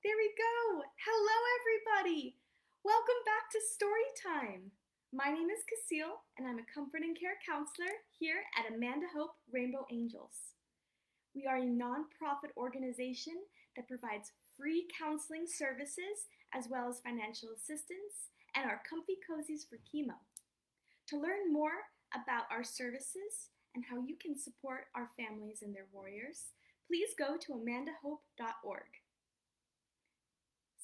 There we go. Hello, everybody. Welcome back to Storytime. My name is Casille, and I'm a Comfort and Care Counselor here at Amanda Hope Rainbow Angels. We are a nonprofit organization that provides free counseling services as well as financial assistance and our comfy cozies for chemo. To learn more about our services and how you can support our families and their warriors, please go to amandahope.org.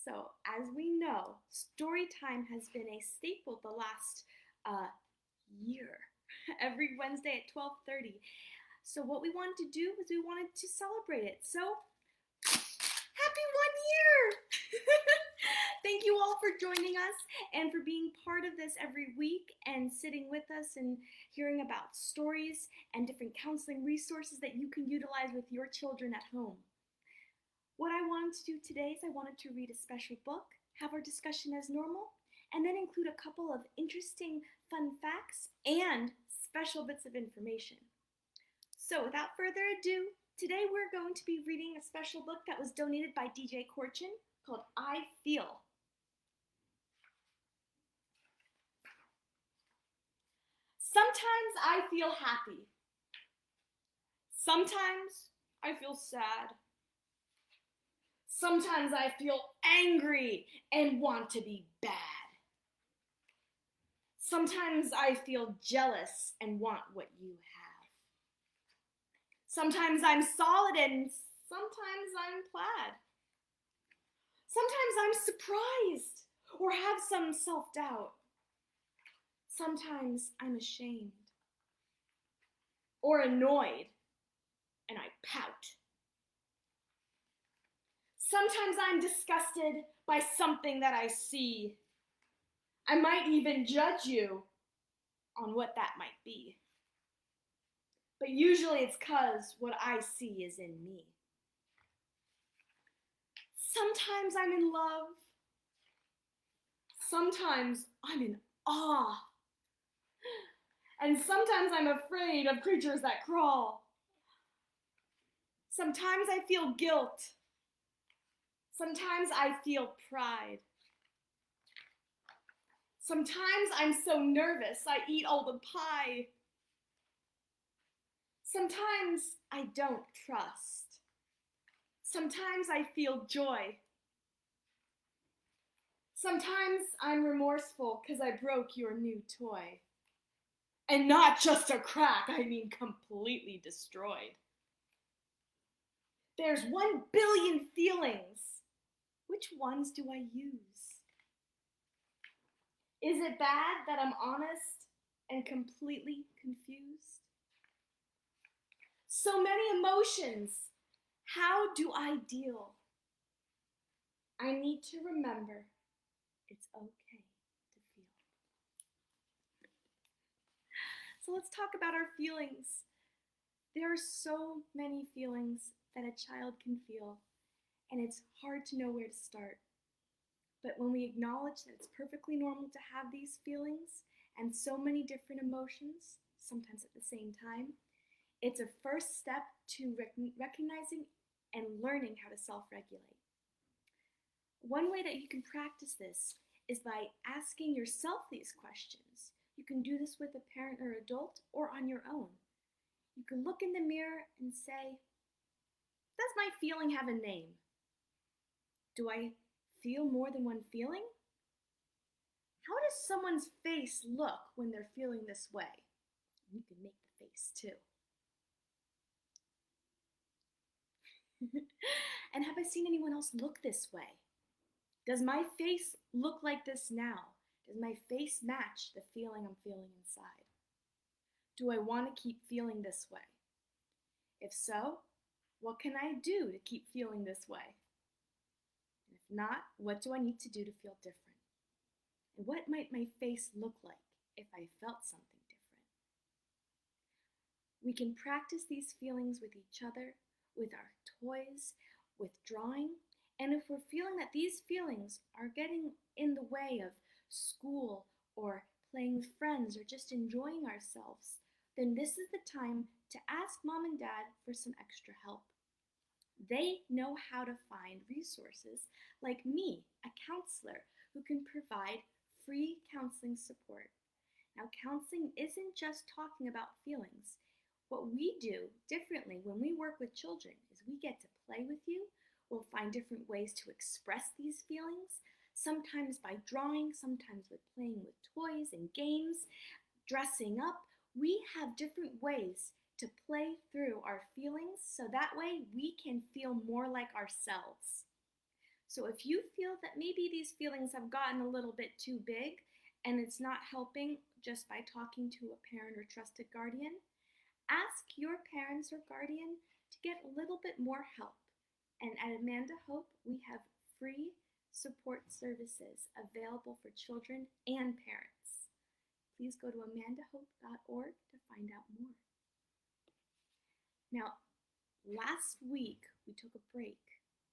So, as we know, story time has been a staple the last year, every Wednesday at 12:30. So what we wanted to do was we wanted to celebrate it. So, happy 1 year! Thank you all for joining us and for being part of this every week and sitting with us and hearing about stories and different counseling resources that you can utilize with your children at home. What I wanted to do today is I wanted to read a special book, have our discussion as normal, and then include a couple of interesting fun facts and special bits of information. So without further ado, today we're going to be reading a special book that was donated by DJ Corchin called I Feel. Sometimes I feel happy. Sometimes I feel sad. Sometimes I feel angry and want to be bad. Sometimes I feel jealous and want what you have. Sometimes I'm solid and sometimes I'm plaid. Sometimes I'm surprised or have some self-doubt. Sometimes I'm ashamed or annoyed and I pout. Sometimes I'm disgusted by something that I see. I might even judge you on what that might be. But usually it's 'cause what I see is in me. Sometimes I'm in love. Sometimes I'm in awe. And sometimes I'm afraid of creatures that crawl. Sometimes I feel guilt. Sometimes I feel pride. Sometimes I'm so nervous I eat all the pie. Sometimes I don't trust. Sometimes I feel joy. Sometimes I'm remorseful because I broke your new toy. And not just a crack, I mean completely destroyed. There's 1 billion feelings. Which ones do I use? Is it bad that I'm honest and completely confused? So many emotions. How do I deal? I need to remember it's okay to feel. So let's talk about our feelings. There are so many feelings that a child can feel, and it's hard to know where to start. But when we acknowledge that it's perfectly normal to have these feelings and so many different emotions, sometimes at the same time, it's a first step to recognizing and learning how to self-regulate. One way that you can practice this is by asking yourself these questions. You can do this with a parent or adult or on your own. You can look in the mirror and say, does my feeling have a name? Do I feel more than one feeling? How does someone's face look when they're feeling this way? You can make the face too. And have I seen anyone else look this way? Does my face look like this now? Does my face match the feeling I'm feeling inside? Do I want to keep feeling this way? If so, what can I do to keep feeling this way? And if not, what do I need to do to feel different? And what might my face look like if I felt something different? We can practice these feelings with each other, with our toys, with drawing, and if we're feeling that these feelings are getting in the way of school or playing with friends or just enjoying ourselves, then this is the time to ask mom and dad for some extra help. They know how to find resources like me, a counselor, who can provide free counseling support. Now, counseling isn't just talking about feelings. What we do differently when we work with children is we get to play with you. We'll find different ways to express these feelings, sometimes by drawing, sometimes with playing with toys and games, dressing up. We have different ways to play through our feelings so that way we can feel more like ourselves. So if you feel that maybe these feelings have gotten a little bit too big and it's not helping just by talking to a parent or trusted guardian, ask your parents or guardian to get a little bit more help. And at Amanda Hope, we have free support services available for children and parents. Please go to amandahope.org to find out more. Now, last week we took a break,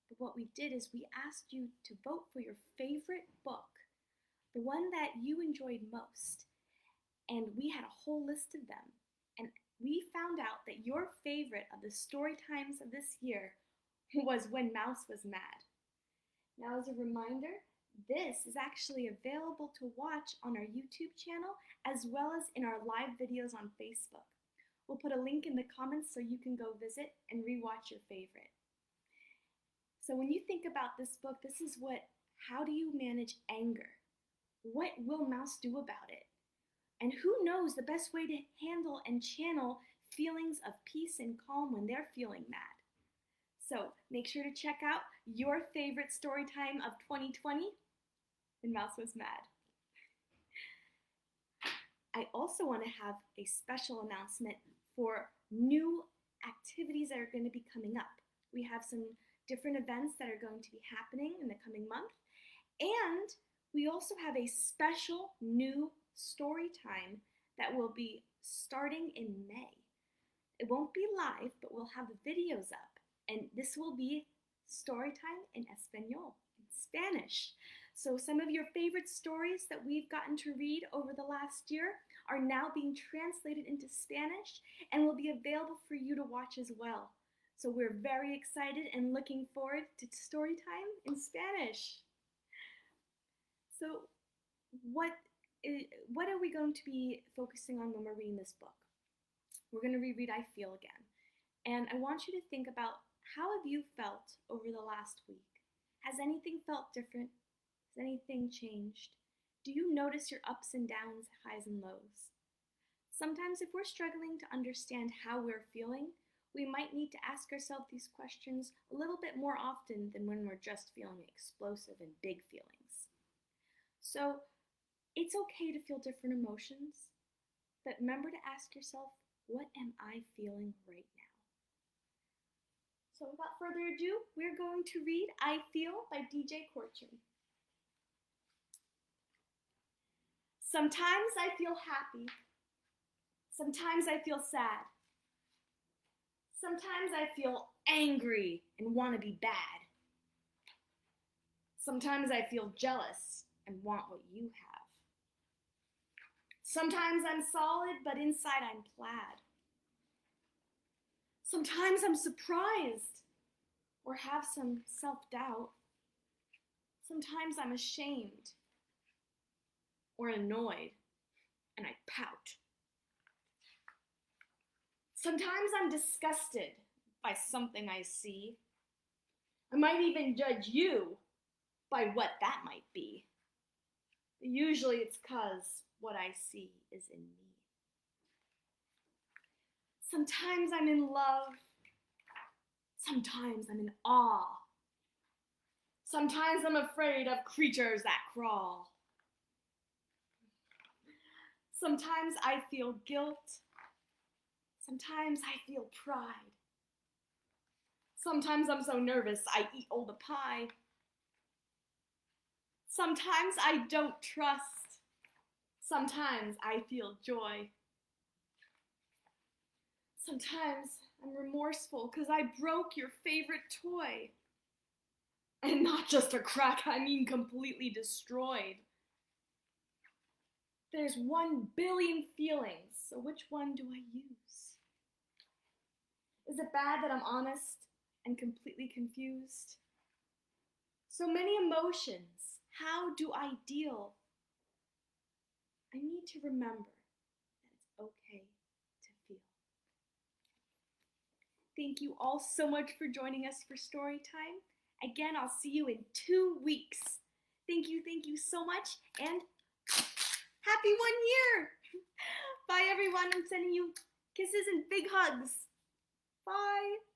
but what we did is we asked you to vote for your favorite book, the one that you enjoyed most, and we had a whole list of them, and we found out that your favorite of the story times of this year was When Mouse Was Mad. Now, as a reminder, this is actually available to watch on our YouTube channel as well as in our live videos on Facebook. We'll put a link in the comments so you can go visit and rewatch your favorite. So when you think about this book, this is how do you manage anger? What will Mouse do about it? And who knows the best way to handle and channel feelings of peace and calm when they're feeling mad. So make sure to check out your favorite story time of 2020, When Mouse Was Mad. I also want to have a special announcement for new activities that are going to be coming up. We have some different events that are going to be happening in the coming month. And we also have a special new story time that will be starting in May. It won't be live, but we'll have the videos up. And this will be story time in Espanol, in Spanish. So some of your favorite stories that we've gotten to read over the last year are now being translated into Spanish and will be available for you to watch as well. So we're very excited and looking forward to story time in Spanish. So what are we going to be focusing on when we're reading this book? We're going to reread I Feel again. And I want you to think about, how have you felt over the last week? Has anything felt different? Has anything changed? Do you notice your ups and downs, highs and lows? Sometimes if we're struggling to understand how we're feeling, we might need to ask ourselves these questions a little bit more often than when we're just feeling explosive and big feelings. So it's okay to feel different emotions, but remember to ask yourself, what am I feeling right now? So without further ado, we're going to read I Feel by DJ Corchin. Sometimes I feel happy. Sometimes I feel sad. Sometimes I feel angry and want to be bad. Sometimes I feel jealous and want what you have. Sometimes I'm solid, but inside I'm plaid. Sometimes I'm surprised or have some self-doubt. Sometimes I'm ashamed or annoyed and I pout. Sometimes I'm disgusted by something I see. I might even judge you by what that might be. But usually it's 'cause what I see is in me. Sometimes I'm in love. Sometimes I'm in awe. Sometimes I'm afraid of creatures that crawl. Sometimes I feel guilt. Sometimes I feel pride. Sometimes I'm so nervous I eat all the pie. Sometimes I don't trust. Sometimes I feel joy. Sometimes I'm remorseful because I broke your favorite toy. And not just a crack, I mean completely destroyed. There's 1 billion feelings, so which one do I use? Is it bad that I'm honest and completely confused. So many emotions. How do I deal? I need to remember that it's okay to feel. Thank you all so much for joining us for story time. Again, I'll see you in 2 weeks. Thank you so much, and happy 1 year! Bye everyone, I'm sending you kisses and big hugs. Bye!